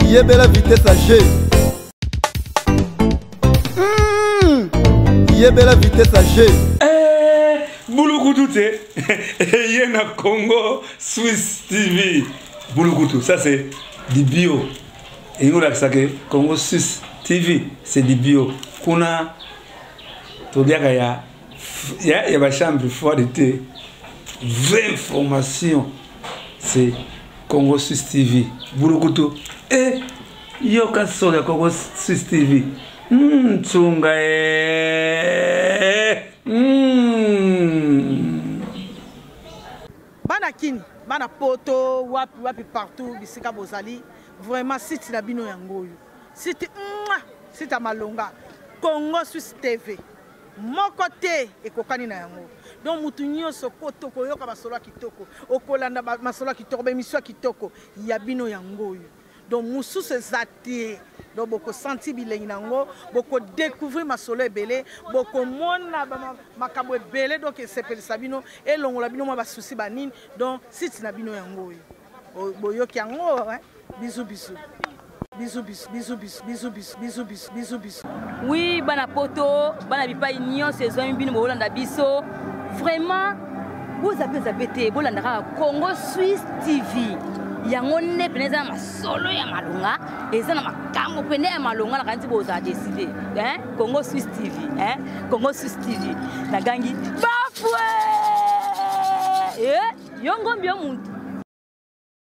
Yebela vitesse à G. Yebela vitesse à G. Bouloukoudou, il y a Congo Swiss TV. Bouloukoudou, ça c'est du bio. Et nous, Congo Swiss TV, c'est du bio. Kuna, il y a une chambre forte de thé. Vraie information, c'est Congo Swiss TV. Bouloukoudou. Et il y a un Congo Swiss TV. Tsunga. Bana kini, bana poto, wapi partout, bisika bozali, vraiment site na bino yangoyo. Site site malonga, Congo Swiss TV. Mon côté et kokani na yango. Donc mutu nyonso poto koyoka basolo kitoko, okolanda basolo kitoko, bemiswa kitoko, ya bino yangoyo. Donc musu se zati. Donc beaucoup senti bilingue nango, beaucoup découvrir ma solo belé, beaucoup mona makabo belé donc c'est pour sabino et longola bino ma souci banine donc si tu nabino yango boyo ki yango hein bisous bisous bisous bisous bisous bisous bisous bisous bisous bisous bisous. Oui bana poto bana bipa union saison bino bolanda biso vraiment vous avez zabete bolanda Congo Swiss TV. Yango ne peneza masolo ya malonga eza na makambo pene ya malonga na kanti boza décider hein Congo Swiss TV hein Congo Swiss TV na gangi bafwe yongo mbio muntu.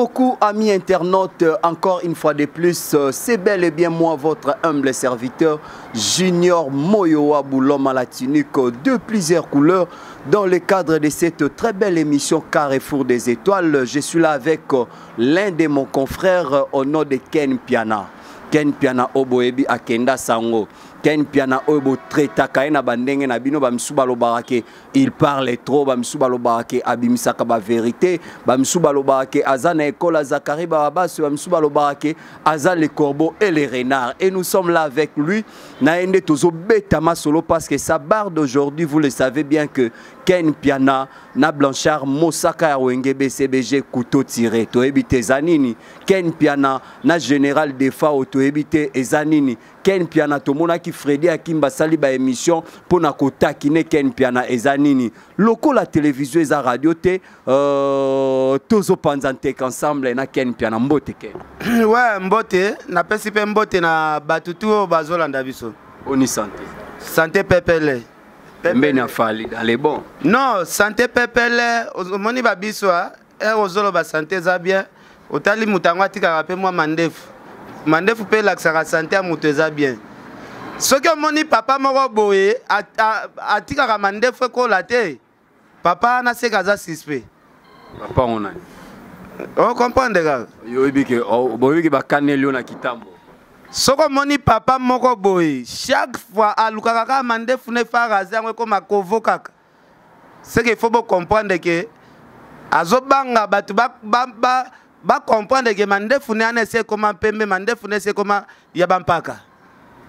Beaucoup amis internautes, encore une fois de plus, c'est bel et bien moi, votre humble serviteur, Junior Moyowa Bouloma la tunique de plusieurs couleurs. Dans le cadre de cette très belle émission Carrefour des Étoiles, je suis là avec l'un de mon confrères au nom de Ken Piana. Ken Piana Oboebi Akenda Sango. Ken Piana Obo Treta Kaina Bandenge Nabino Bamsubalo Barake. Il parle trop Bamsubalo Barake Abimisaka ba vérité. Bamsubalo Barake Azana Ekola Zakari Barabas Bamsubalo Barake Azan les corbeaux et les renards. Et nous sommes là avec lui. Naende Tozo Betama Solo parce que sa barre d'aujourd'hui, vous le savez bien que Ken Piana na Blanchard Mosaka Wenge BCBG couteau tiré. Toebite Zanini. Ken Piana na général Defa Toebite Zanini. Ken Piana Tomona qui Freddy Akimba sali ba émission pour na kota kine Ken Piana Zanini. Loko la télévision et la radio te tozo panzante ensemble na Ken Piana mbote Ken. Ouais mbote na pesi pe mbote na batutu bazolanda biso. Oni santé. Santé pepele. Mbena fali dans les bons. Non, santé pepele moni ba biso ozolo ba santé za bien. Otali mutangwa tika rape moi mandefu. Mandefu pe laksaka santé a mutu za bien. Soki moni papa moko boye atika ka mandefu ko late. Papa na se kaza suspect. Papa on a. On comprend déjà. Yo ibike boyiki ba kanelio na kitambo. Soko moni papa moko boye chaque fois alukaka ka mandefu ne faraza ngo ko makovoka. C'est qu'il faut comprendre que azobanga batu ba comprendre que mandefu ne anese comment pembe mandefu ne se comment yabampaka.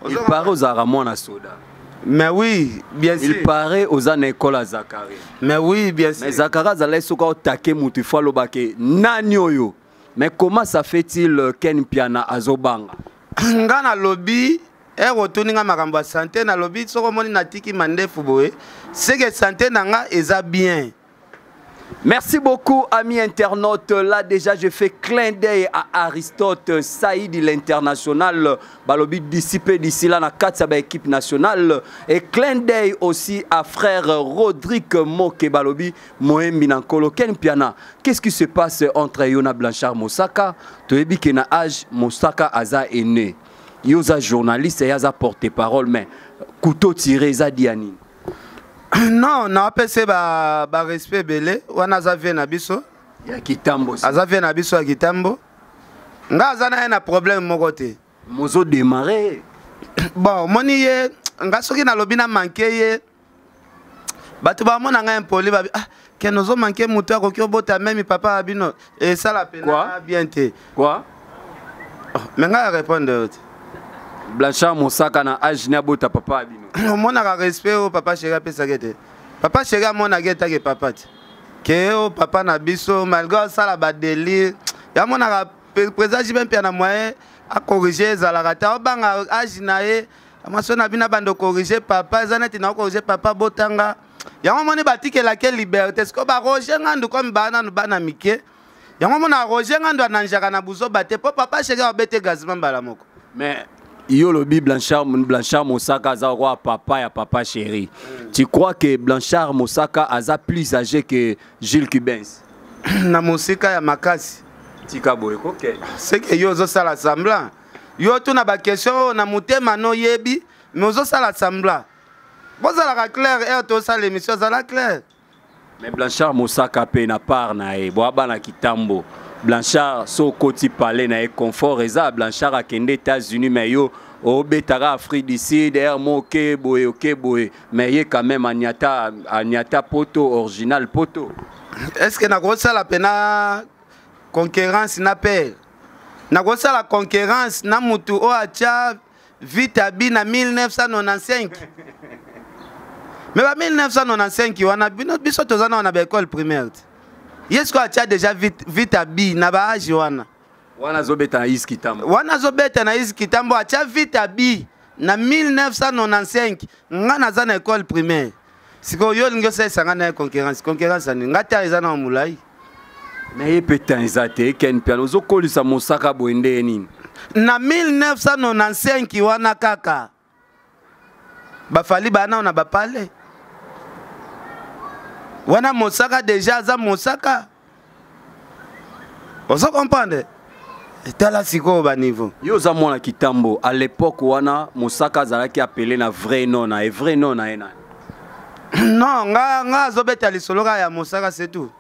Il paraît aux Aramona Soda. Mais oui, bien sûr. Il paraît aux Anécola Zakari. Mais oui, bien sûr. Mais Zakara Zalé Soka Otake Mutifalo Bake Nanyoyo. Mais comment ça fait-il Ken Piana Azobanga? Ngana lobby retourner nga makambo santé na lobby soko moni natiki mandefu boye. C'est que santé nanga eza bien. Merci beaucoup, amis internautes. Là, déjà, je fais clin d'œil à Aristote Saïd, l'international. Balobi dissipé d'ici là, na 4 équipe nationale. Et clin d'œil aussi à frère Rodrigue Moke Balobi, Moembi Nankolo Ken Piana. Qu'est-ce qui se passe entre Yona Blanchard Mosaka? Toebi Kena âge, Mosaka Aza est né. Yoza journaliste et Yaza porte-parole, mais couteau tiré, Zadiani. Non, na pese ba respect belé wana za vient na biso ya kitambo aza vient na biso ya kitambo nga za na problème moko te mozo démarrer bon moni ye nga soki na lobi na manqué ye batu ba mona nga impoli ba ke nozo manqué mutu akoki obota même papa abino et ça la peine bien te quoi mais nga répondre Blanchard Mosaka na âge na bota papa abino. Mon a respect au papa chéri pesa gete. Papa chéri mon a gete ke papa. Que o papa na biso malgré ça la ba délire. Ya mon a présage même pia na moyen a corriger ezalaka ta obanga age na ye amaso na bina bando corriger papa ezaneti na corriger papa botanga yango moni batikelake liberté siko baroger ngandu comme bana mike yango mona roger ngandu ananjaka na buzoba te po papa shege obete gazima mbala moko. Mais yo lobi Blanchard Mosaka aza roi papa ya papa chéri. Tu crois que Blanchard Mosaka aza plus âgé que Jules Cubens? Na musika ya makasi tika boye koke c'est que yo zo sala semblant yo tu na ba question na mutema no yebi mais zo sala semblant bozala clair et to sala émission zala clair. Mais Blanchard Mosaka pe na part na e boaba na kitambo Blanchard so koti parler na e confort eza Blanchard akende États-Unis mais yo au betara Afrique du Sud moke boye mais ye quand même anyata poto original poto. Est-ce que na grossa la pena concurrence na père na grossa la concurrence na mutu o acha vita bi na 1995 mais ba 1995 wana biso tozana na ba école primaire est-ce que acha déjà vita bi na ba âge wana zobeta na iskitambo zobeta na iskitambo acha vita bi na 1995 ngana za na école primaire. Siko yo lingo sa sanga na concurrence ani ngata eza na mulai mais ye petan ezate ken piano zo kolisa Mosaka boende nini na 1995 wana kaka bafali bana na bapale wana Mosaka déjà za Mosaka ozo comprendre etala siko ba niveau yo za mwana kitambo à l'époque wana Mosaka zalaki appelé na vrai nom na e vrai nom na ena. Non, nga zobeta lisoloka ya Mosaka c'est tout.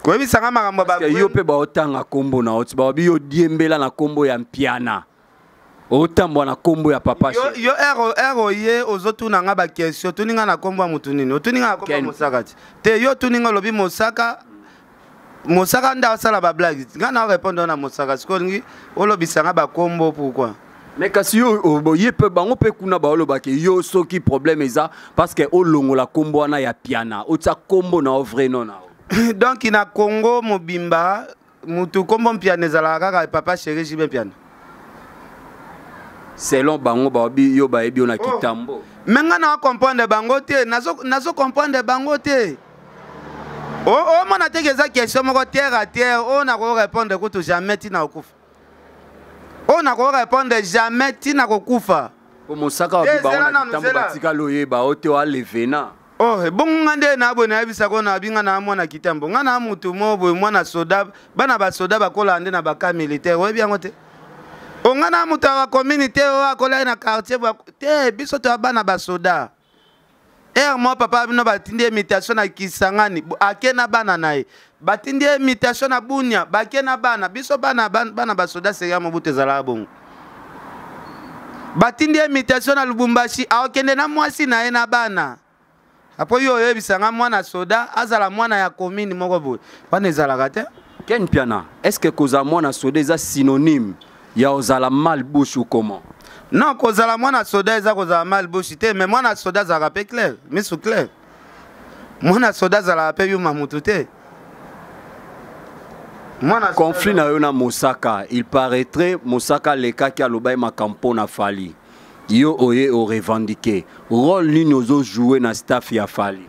Ko bi sanga makambo ba yo pe ba otanga kombo na oti ba bi yo diembela na kombo ya mpiana. Otambo na kombo ya papa. Yo ero ye ozotuna nga ba question tuninga na kombo ya mutu nini? Otuninga na kombo ya Mosaka te yo tuninga lobi Mosaka nda sala ba blague. Nga na répondre na Mosaka sikolingi olobi sanga ba kombo pourquoi? Mais kasi yo boye pe bango pe kuna ba oloba ke yo soki problème eza parce que olongo la kombo na ya piana ota kombo na vrai non na donc ina Congo mobimba mutu kombo piano ezala kaka papa chéri jibe piano selon bango ba bi yo ba ebi ona kitambo menga na comprendre bango te nazo comprendre bango te o mona te que za question moko terre à terre on na ko répondre ko to jamais tina okufa. On n'a pas répondre jamais tina kokufa. Pour Mosaka ba tambo batika loye ba ote wa levena. Oh bon ngande na bona bisa ko na binga na mwana kitambo. Ngana mutu mobo mwana soda bana ba soda bakola ande na baka militaire we bien ngote. O ngana mutu wa communauté o akola na quartier te biso to bana ba soda. Moi papa bino batindi imitation na Kisangani akena bana nae. Batindi imitation na Bunia bakena bana biso bana basoda seya mobutu ezala bongo. Batindi imitation na Lubumbashi akende na mwasi na ye na bana. Apo yo yebisanga mwana soda azala mwana ya commune moko boye. Bana ezala te. Ken piana, est-ce que koza mwana soda eza synonyme ya ozala malbouche ou comment? Non, kozala mwana soda eza kozala malbouche te mais mwana soda za rappel clair, misu clair. Mwana soda za rappel yo mamutu te. Conflit na yo na Mosaka, il paraîtrait Mosaka leka ki alobai makampo na Fali. Yo oye o revendiqué. Rôle nini ozo jouer na staff ya Fali?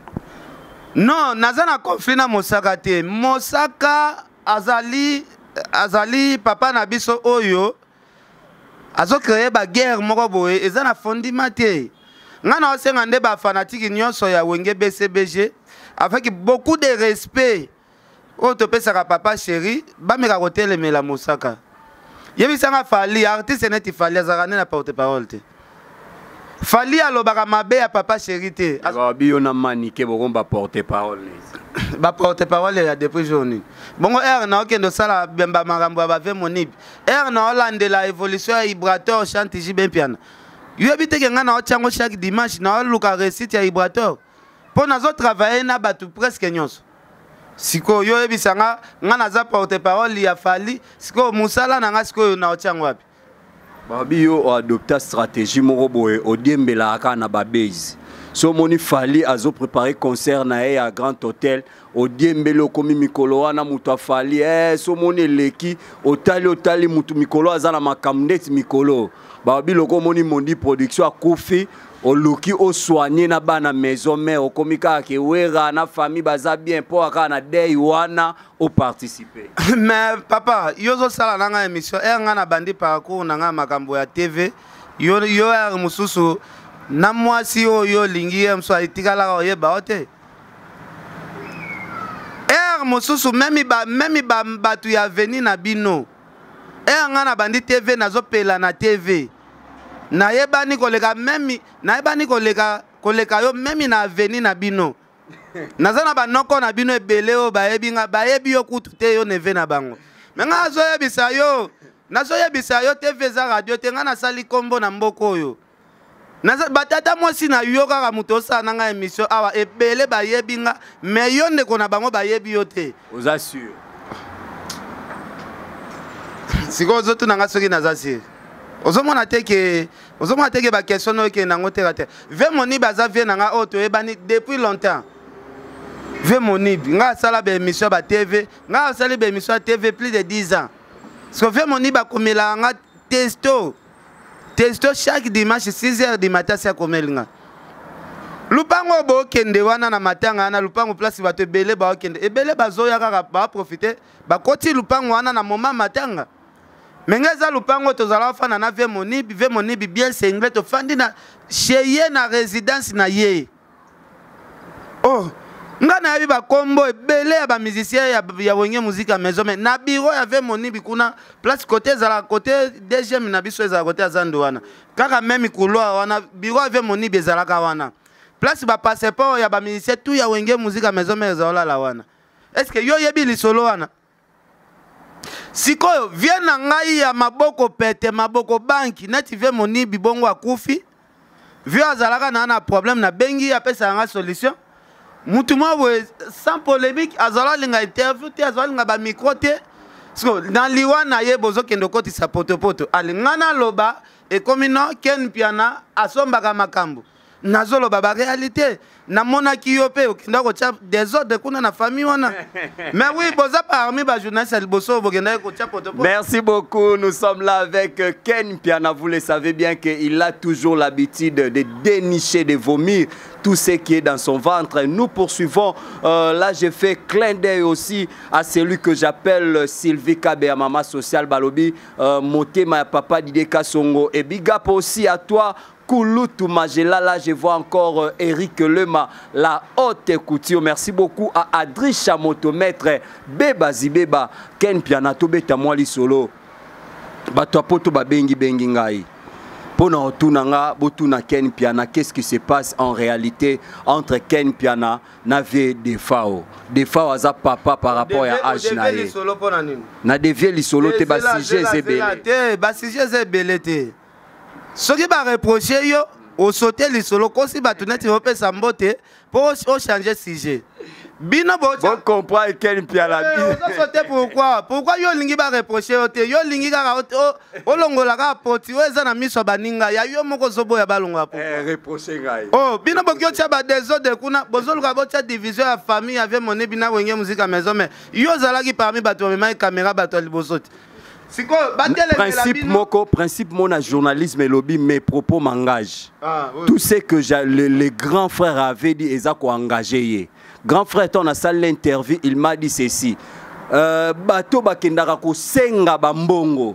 Non, naza na conflit na Mosaka te. Mosaka azali papa na biso oyo azo créer ba guerre moko boye eza na fondima te. Ngana osenga nde ba fanatique nyonso ya wenge BCBG avec beaucoup de respect. O to pesa papa chéri ba meka kotele mela Mosaka. Yebisanga Fali artiste neti Fali azakane na porte parole te. Fali alobaka mabe ya papa chéri te. Abi yo na manike bokomba porte parole. Ba porte parole ya depuis journée. Bongo na okendo sala bemba makambo ba ve monip. Na Hollande la évolution ya Ibrator chante jibe piano. Yo habite ke ngana ochango chaque dimanche na luka recite ya Ibrator. Po nazo travailler na batu presque nyonso. Siko yo ebisanga ngana za porte parole ya Fali siko musala na nga siko na ochango wapi. Babi yo adopta stratégie moko boye odiembela aka na ba base. so moni fali azo préparer concert na ye à Grand Hôtel au diembele komi mikolo wana mutu afali so moni leki otali mutu mikolo azana makamndeti mikolo ba biloko moni Mondi Production akufi oluki o soigner na bana maison mère okomika ke wera na famille baza bien po aka na day wana o participer. Mais papa yozo sala nanga émission nga na bandi parcours nanga makambo ya TV yo mususu na mwasi oyo lingi mso itikala oyeba ote mususu memi batu ya veni na bino nga na bandi TV nazopela na TV na yebani koleka memi na yebani koleka yo memi na veni na bino nazana banoko na bino ebele o bayebi yo kutu te yo neve na bango menga azoyebisa yo TV za radio te nga nasali kombo na mboko oyo batata mwasi na yo kaka mutu osala nanga émission awa ebele bayebi nga me yo ndeko na bango bayebi yo te oza sûr sikoyo ozotuna nga soki naza sûr ozomona te ke bakestion oyo ekende nango teka te ve monibi aza vie na nga oyo toyebani depuis longtemps ve monibi nga asala baémission ya batv nga asali baémission ya tv plus de 10 ans parce que ve monibi akomela nga testo chaque dimanche 6h du matin si akomeli nga lupango bokende wana na matanga wana lupango place bato ebele ebele bazoya kaka baprofite bakoti lupango wana na moma matanga mengeza lupango tozala fana na ve monibi bien sengle to fandi na cheye na résidence na ye nga na yabi bakombo ebele ya bamusicien ya wenge musique ya maison mais na biro ya ve monibi kuna place côté ezala côté deuxième na biso ezala côté azando wana kaka même couloir wana biro ya ve monibi ezalaka wana place ba passeport ya bamusicien tout ya wenge musique ya maison mais ezala la wana est-ce que yo yebi lisolo wana sikoyo vie na ngai ya maboko pete maboko banki neti ve monibi bongo akufi vie azalaka na problème na bengi apesa nga solution mutu mwa sans polémique azala linga interview te azala linga ba micro te so na liwa na ye bozokende kotisa potopoto alingana loba ekomi no Ken Piana asombaka makambo nazoloba ba réalité namonaki yo pe okenda kotia désordre kuna na famille wana mais oui boza parmi ba journaliste liboso bokenda kotia potopoto. Merci beaucoup, nous sommes là avec Ken Piana, vous le savez bien qu'il a toujours l'habitude de dénicher, de vomir tout ce qui est dans son ventre. Nous poursuivons, là je fais clin d'œil aussi à celui que j'appelle Sylvie Kabea, maman sociale Balobi, Motema papa Dideka Songo, et big up aussi à toi Kouloutou Magela. Là je vois encore Eric Lema, la haute couture. Merci beaucoup à Adri Chamoto, maître Beba Zibeba, Ken Piana, Tobeta Mwali Solo, Bato Poto Babengi Bengi Ngai. Pour Tunanga, Botuna Ken Piana, qu'est-ce qui se passe en réalité entre Ken Piana et Defao? Defao a papa par rapport à âge naïe. Na devie li solo te basije zebele. Basije zebele te. Ce qui va reprocher yo, au sauter li solo, kosi batuneti vope sambote pour changer sujet. Bino bocha. Bon comprendre Ken Piana. Pourquoi yo lingi ba reprocher ote? Yo lingi kaka o longola ka poti o eza na miso baninga ya yo moko zobo ya balonga po. Reprocher ngai. Bino bokyo tia ba désordre kuna bozoluka bocha division ya famille avec mon bina wenge musique à maison mais yo zalaki parmi bato mema caméra bato libosoti. Principe mon journalisme et lobby, mes propos m'engagent. Oui. Tout ce que les grands frères avaient dit, ils ont engagé. Grand frère, on a salle l'interview, il m'a dit ceci. Bato bakendaka ko senga bambongo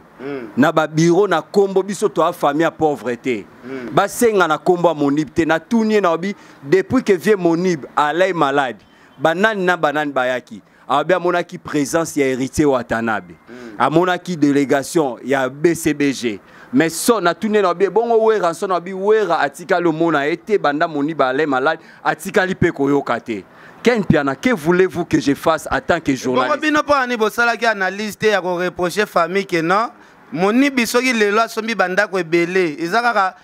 na ba bureau na kombo biso to famille à pauvreté. Ba senga na kombo monib te na tunie na obi depuis que vie monib alay malade. Banane na banane bayaki. Abia monaki présence ya héritier Watanabe. A monaki délégation ya BCBG. Mais son a tourné na bi bongo wera son na bi wera atika le mona été banda moni balé malade atika li pe koyokate. Ken Piana, que voulez-vous que je fasse en tant que journaliste? Bino pa ani bosala ki analyse te ya ko reprocher famille que non moni bisoki lelo asombi banda ko ebele ezaka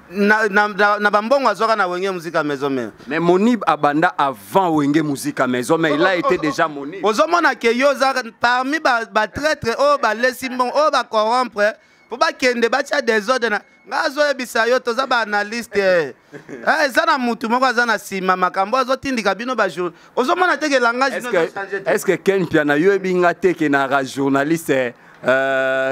na bambongo azoka na wenge musique à maison mais Monib abanda avant wenge musique à maison mais il a été déjà Monib. Ozomona ke yo za parmi ba traître o ba lesi bon o ba corrompre po bakende batia désordre na nga azoyebisa yo toza baanalyste eza na mutu moko aza na nsima makambo azotindika bino bajour ozomona teke langage est-ce que Ken Piana yoyebi nga teke na journaliste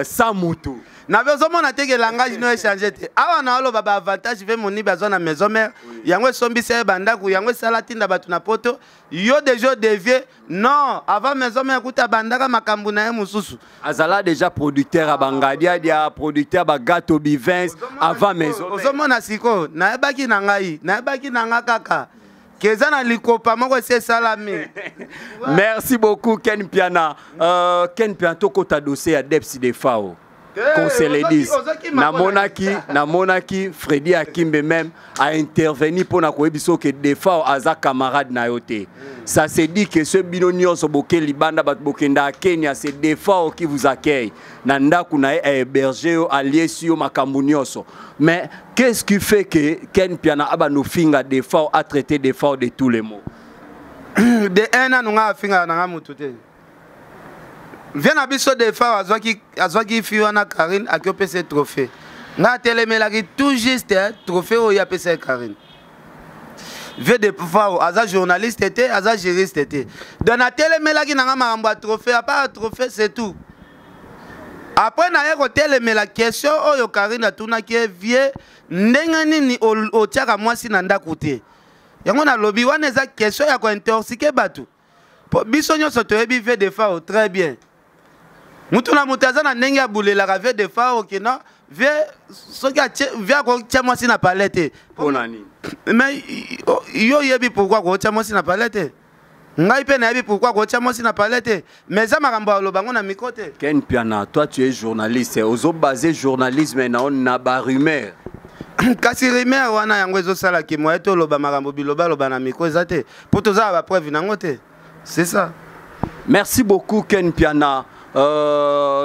sans mutu nabe ozomona teke langage no échange te awa na oloba baavantage ve monibi azwa na maison mère yango esombisa ye bandako yango esala tinda bato na poto yo deja devie non avant maison mère kuta bandaka makambo na ye mosusu azala déjà producteur à Bangadia dia producteur ba gâteau bivins avant maison ozomona siko nayebaki na nga kaka keza na likopa moko ese salami. Merci beaucoup Ken Piana. Ken Piana toko ta dossier à Depsi de Fao. Conseil les 10. Na monaki Freddy Akimbe même a intervenu pour na koyebiso que de Fao aza camarade na yote. Ça se dit que ce binonio so boké libanda bat bokenda Kenya c'est de Fao qui vous accueille. Nanda kuna héberger allié sur makambunioso. Mais qu'est-ce qui fait que Ken Piana aba no finga de Fao a traité de Fao de tous les mots? De un an nga finga na mutute. Viens à biso de Fao azwaki fiwana Karine a kopese trophée. Nga telemelaki tout juste trophée o ya pese Karine. Viens de Fao aza journaliste était, aza juriste était. Dans la telemelaki na makambo trophée, à part trophée c'est tout. Après na yeko telemela question oyo Karine atunaki vie ndenge nini otiaka mwasi na ndako te. Yango na lobby wana eza question ya ko intoxiquer batu. Biso nyonso toyebi vie de Fao très bien. Mutuna mutaza na ndenge ya bulela ka vie de Fao kina vie soki vie ko tia mwasi na palette. Ponani. Mais yo yebi pourquoi ko tia mwasi na palette? Ngai pe na yebi pourquoi ko tia mwasi na palette? Mais ça makambo alobango na mikote. Ken Piana, toi tu es journaliste, ozo basé journalisme na on na ba rumeur. Kasi rumeur wana yango ezo sala ki mo eto loba makambo biloba loba na miko ezate. Po toza ba preuve nango te. C'est ça. Merci beaucoup Ken Piana.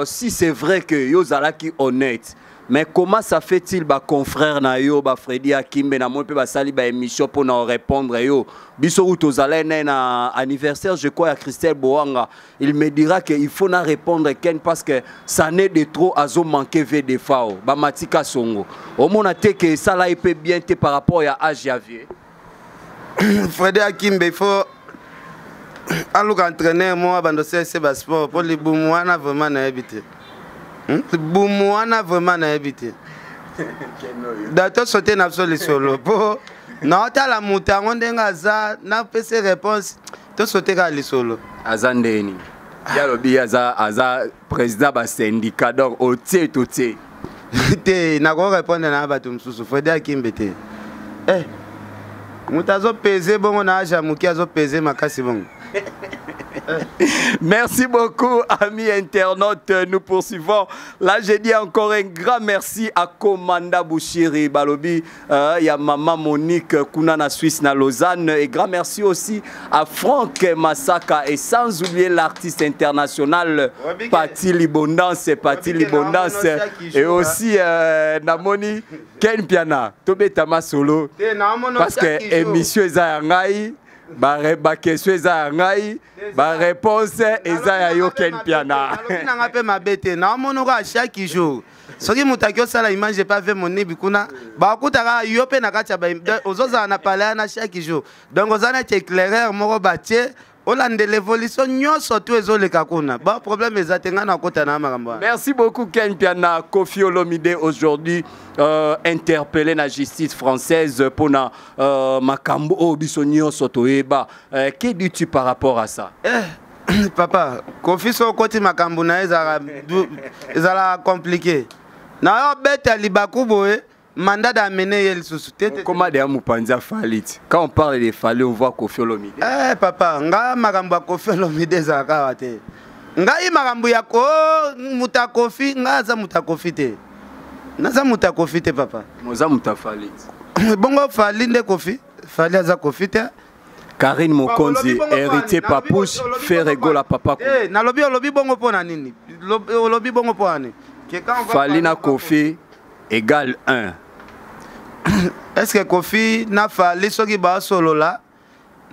Si c'est vrai que yo zalaki honnête, mais comment ça fait-il ba confrère na yo ba Freddy Akimbe na mo pe ba sali ba émission pour na répondre yo biso ou tozala na anniversaire je crois à Christelle Boanga il me dira que il faut na répondre Ken parce que ça n'est de trop azo manquer ve de Fao ba matika songo au mona te que ça là il peut bien te par rapport à âge Javier. Freddy Akimbe il faut aluka entraîneur moi bando c'est sport pour les boumouana vraiment na habité. Boumouana vraiment na habité. Dato sauter na solo solo po na ta la mutango ndenga za na pese réponse to sauter ka li solo azandeni ya lobi aza président ba syndicat donc au tie to tie te na ko répondre na bato msusu Freddy Akimbe te mutazo peser bongo na aja muki azo peser makasi bongo. Merci beaucoup, amis internautes. Nous poursuivons. Là, j'ai dit encore un grand merci à Komanda Bouchiri Balobi, il y a Maman Monique Kounana Suisse na Lausanne. Et grand merci aussi à Franck Massaka. Et sans oublier l'artiste international Pati Libondance. Et aussi Namoni Ken Piana. Tobe Tama Solo. Parce que émission Zayangai. Ba question eza ngai ba réponse eza ya yo Ken Piana na ngape mabete na mono ka chaque jour soki mutakio sala image pas fait mon nibi kuna ba kutaka yo pe na kacha ba ozoza na pala na chaque jour donc ozana éclaireur moko batie Olande l'évolution nyonso tout ezoleka kuna ba problème ezatenga na kota na makambo. Merci beaucoup Ken Piana. Koffi Olomide aujourd'hui interpellé la justice française pour na makambo o biso nyonso toyeba. Que dis-tu par rapport à ça? Papa, Koffi so koti makambo na ezala compliqué. Na yo beta libakubo mandat d'amener el sous-souté. Comment d'ailleurs Moupanza Falit? Quand on parle de Falit, on voit Koffi Olomide. Papa, nga makambo Koffi Olomide za kawate. Nga i makambo ya ko muta Koffi, nga za muta Koffi te. Naza muta Koffi te papa. Moza muta Falit. Bongo Falit nde Koffi, Falit za Koffi te. Karine Mokonzi, héritier Papouche, fait rigoler papa. Na lobi bongo pona nini? Lobi bongo pona nini? Falit na Koffi égale 1. Est-ce que Koffi na Falit soki ba solo la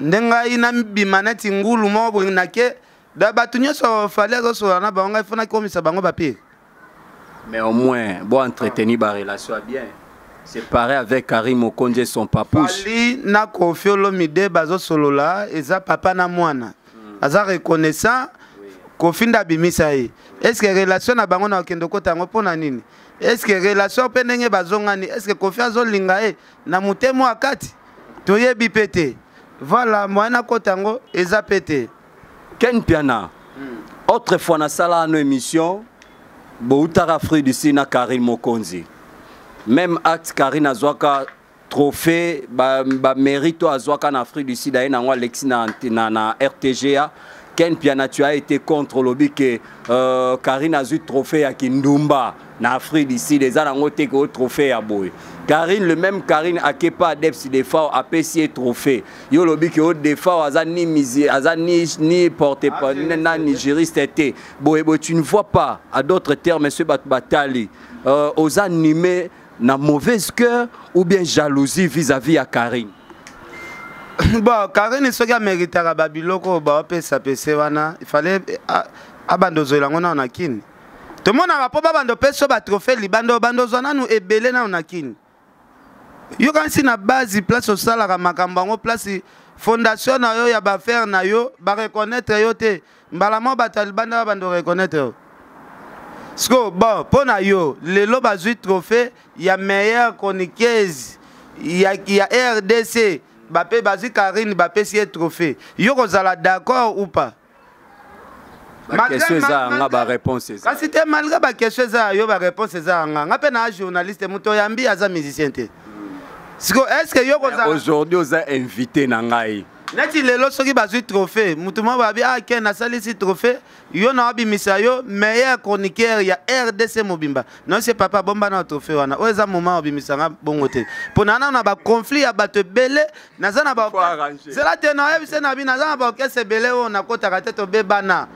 ndenga ina bimaneti ngulu mo nake da batu nyoso Falit zo solo na bango ifuna komisa bango papier. Mais au moins, bon entretenir la relation bien. C'est pareil avec Karim Okonje son papouche. Fali na Koffi Olomide bazo solola eza papa na mwana. Aza reconnaissant Koffi ndabimisa ye. Est-ce que relation na bango na okendo kota ngo pona nini? Est-ce que relation pe ndenge bazongani? Est-ce que Koffi azolinga ye na mutemo akati? Toyebi pete. Voilà, mwana kota ngo eza pete. Ken Piana. Autrefois na sala no émission Boutara Free du Sina Karim Mokonzi. Même acte Karim Azwaka trophée ba mérito Azwaka na Afrique du Sud et na Alexis na RTGA. Ken Piana, tu as été contre lobby que Karim a eu trophée à Kindumba na Afrique du Sud, les ans ont été trophée à Boy. Karim, le même Karim a kepa adepsi des fois a payé trophée. Yo lobby que des fois azani misi azani ni porté pas ni juriste était. Boy, tu ne vois pas à d'autres termes monsieur Batali aux animés na mauvaise cœur ou bien jalousie vis-à-vis à Karim. Bon, Karim est ce qui a mérité à Babiloko, il fallait abandonner la mona en akin. Tout le monde n'a pas abandonné ce trophée, libando bandozona nous et belé na on akin. Yo quand si na base place au salaire makambango place fondation na yo ya ba faire na yo ba reconnaître yo te mbalamo batalibanda bando reconnaître. Sko bon pour na yo lelo bazui trophée ya meilleure chroniqueuse ya RDC Bape Bazi Karine Bape si trophée. Yo kozala d'accord ou pas? La question ça nga ba réponse ça. Quand c'était malgré ba question ça yo ba réponse ça nga. Nga pe na journaliste muto yambi aza musicien te. Est-ce que yo kozala aujourd'hui oza invité na ngai? Neti lelo soki bazui trophée, mutu mo ba bi a ken na sali si trophée, yo na bi misayo meilleur chroniqueur ya RDC Mobimba. Non c'est papa bomba na trophée wana. Oza moment bi misanga bongo te. Ponana na ba conflit ya bato belé, naza na ba c'est la te na yebise na bi naza na ba ke se belé on na kota ka teto be bana.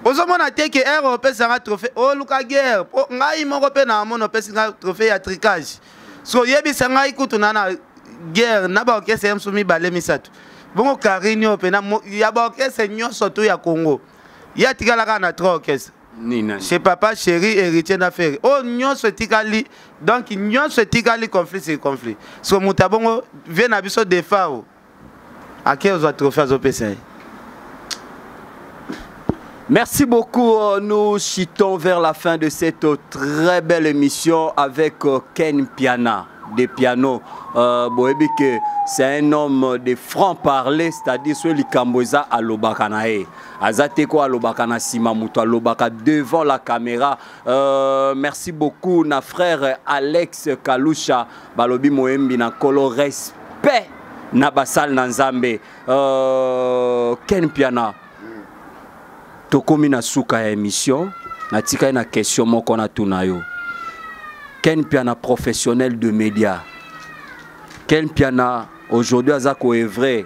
Ozo mona te ke ROP sanga trophée o luka guerre. Ngai moko pe na mono pe singa trophée ya tricage. So yebise ngai kutu na guerre na ba ke se msumi balé misatu. Bon Karim pena ya ba orchestre nyonso to ya Congo. Ya tikala kana trois orchestres. Nina. Chez papa chéri héritier d'affaires. Oh nyonso tikali donc nyonso tikali conflit c'est conflit. So mutabongo vient na biso de fao. À quel autre trophée au PC. Merci beaucoup. Nous chutons vers la fin de cette très belle émission avec Ken Piana. Des pianos. C'est un homme de franc-parler, c'est-à-dire sur les Kamboza à l'Obakanae. Azateko à l'Obakana Simamuto à l'Obaka devant la caméra. Merci beaucoup, na frère Alex Kalusha. Balobi Moembi na kolo respect na basal Nanzambe. Ken Piana. Tokomi na suka ya émission. Na tika na question moko na tunayo. Ken Piana professionnel de médias. Ken Piana aujourd'hui azako est vrai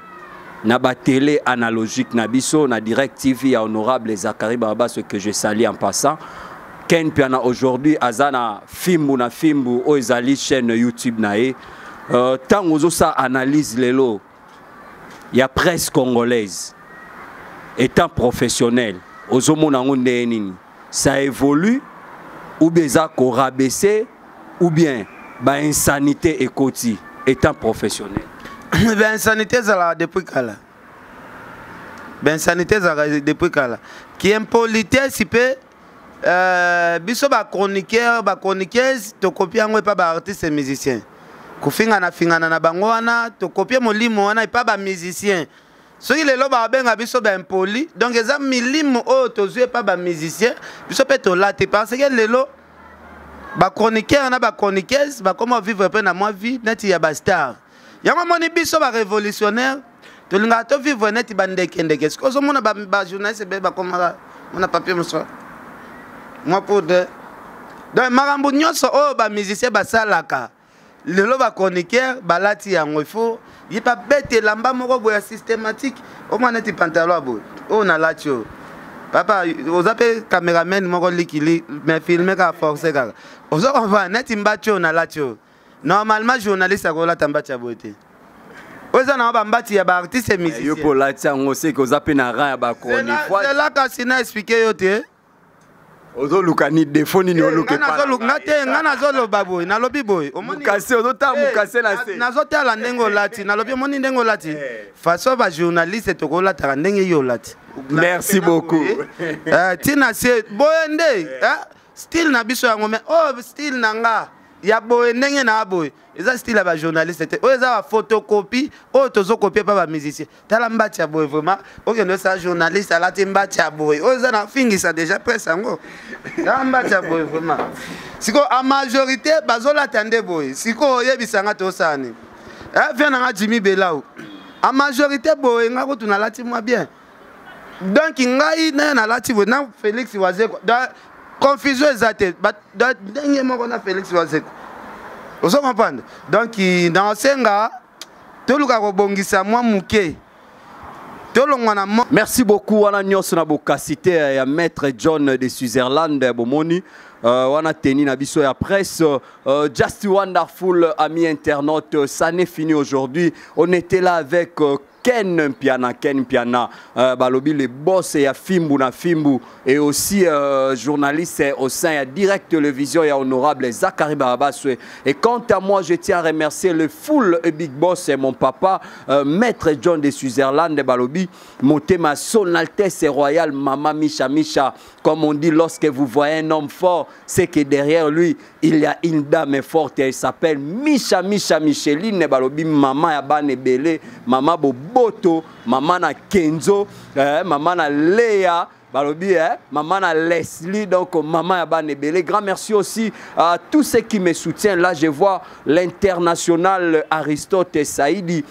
na ba télé analogique na biso na Direct TV ya honorable Zakari Baba ce que je salue en passant. Ken Piana aujourd'hui azana fimbu na fimbu o ezali chaîne YouTube na e tant ozo sa analyse lelo ya presse congolaise étant professionnel ozo mona ngonde nini ça évolue ou bien ça ko rabaisser ou bien ba insanité et koti étant professionnel. Ben insanité ça depuis kala. Ben insanité ça depuis kala. Qui impolitesse si peut biso ba chroniqueur ba chroniqueuse to copier ngo pas ba artiste musicien. Ko fingana na bango wana to copier molimo wana pas ba musicien. Soki lelo ba benga biso ba impoli donc eza milimo o to zue pas ba musicien biso peut to laté parce que lelo ba chroniqueur na ba chroniqueuse ba comment vivre peu na moi vie net ya ba star ya moni biso ba révolutionnaire to linga to vivre net ba ndekende qu'est-ce que mona ba journaliste ba comment on a papier monsieur moi pour de donc marambo nyonso o ba musicien ba salaka lelo ba chroniqueur ba lati yango il faut y pas bête lamba moko boya systématique au moins net pantalon bo o na latio papa, vous avez caméraman, moi likili, mais filmer qu'à forcer car. Vous avez envoyé net imbatio na latio. Normalement journaliste à gola tambacha beauté. Vous avez envoyé mbati ya ba artiste musicien. Yo pour latia on sait que vous avez na ran ba chronique. C'est là que Sina expliqué yote. ozolukani defo nini oluke nga nazoloba boye nalobi boye mukase ozotala mukase na se nazotala ndenge olati nalobi omoni ndenge olati façon bajournaliste tokolataka ndenge ye olati. Merci beaucoup. Tina se boye nde style na biso yango me style na nga ya boye ndenge na boye eza style ya bajournaliste te oyo eza bafotocopie oyo tozokopie pa bamusicien tala mbati ya boye vraiment okende osala journaliste alati mbati ya boye oyo eza na fingisa déjà presse yango tala mbati ya boye vraiment sikoyo a majorité bazolata nde boye sikoyo oyebisanga tosala nini vie nanga Jimmy Belau a majorité boye nga kutu nalati mwa bien donc ngai naye nalati boye na Félix Wazeko confusion exacte ndenge moko na Félix Wazeko ozo comprendre donc dans senga toluka kobongisa mwa muke tolongwa na merci beaucoup wana nyonso na bokasite ya maître John de Switzerland bomoni wana teni na biso ya presse just wonderful amis internautes, ça n'est fini aujourd'hui. On était là avec Ken Mpiana, balobi le boss ya Fimbu na Fimbu et aussi journaliste au sein de Direct Télévision et honorable Zachary Barabaswe. Et quant à moi, je tiens à remercier le full big boss et mon papa, maître John de Switzerland balobi, motema son Altesse royale Maman Micha. Comme on dit, lorsque vous voyez un homme fort, c'est que derrière lui, il y a une dame forte. Elle s'appelle Micha Micheline balobi, maman ya bane belé, maman Boto, maman na Kenzo, maman na Léa, balobi, maman na Leslie, donc maman ya bane belé. Grand merci aussi à tous ceux qui me soutiennent. Là, je vois l'international Aristote Saïdi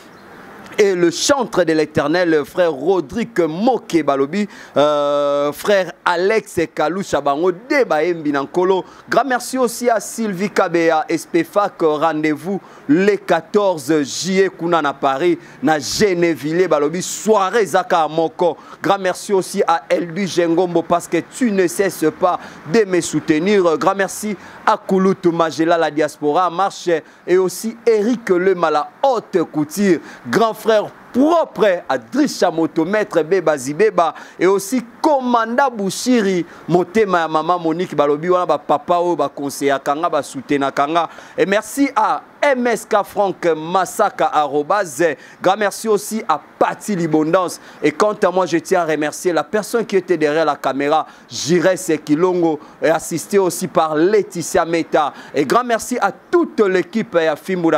et le chantre de l'Éternel, frère Rodrigue Moke Balobi, frère Alex Kalou Chabango, Debaembi Nankolo. Grand merci aussi à Sylvie Kabea, Espéfac, rendez-vous le 14 juillet, Kounan à Paris, na Geneville Balobi, soirée Zaka Moko. Grand merci aussi à Eldu Jengombo parce que tu ne cesses pas de me soutenir. Grand merci à Kouloutou Magela, la diaspora marche, et aussi Eric Lemala, haute couture, grand frère propre à Drisha Moto, maître Beba Zibeba, et aussi Commanda Bouchiri, Motema maman Monique Balobi, wana ba papa o ba conseiller kanga ba soutena kanga. Et merci à MSK Franck Massaka @. Grand merci aussi à Patty Libondance. Et quant à moi, je tiens à remercier la personne qui était derrière la caméra, Jires Kilongo, et assisté aussi par Laetitia Meta. Et grand merci à toute l'équipe à Fimbu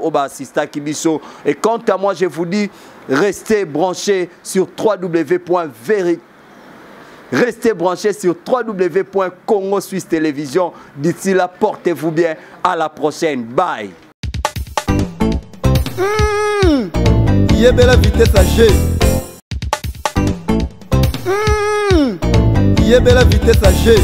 Oba Assista Kibiso. Et quant à moi, je vous dis, restez branchés sur Restez branchés sur www.Congo Suisse Télévision. D'ici là, portez-vous bien. À la prochaine. Bye. Yebela vitesse à G. Yebela vitesse à G.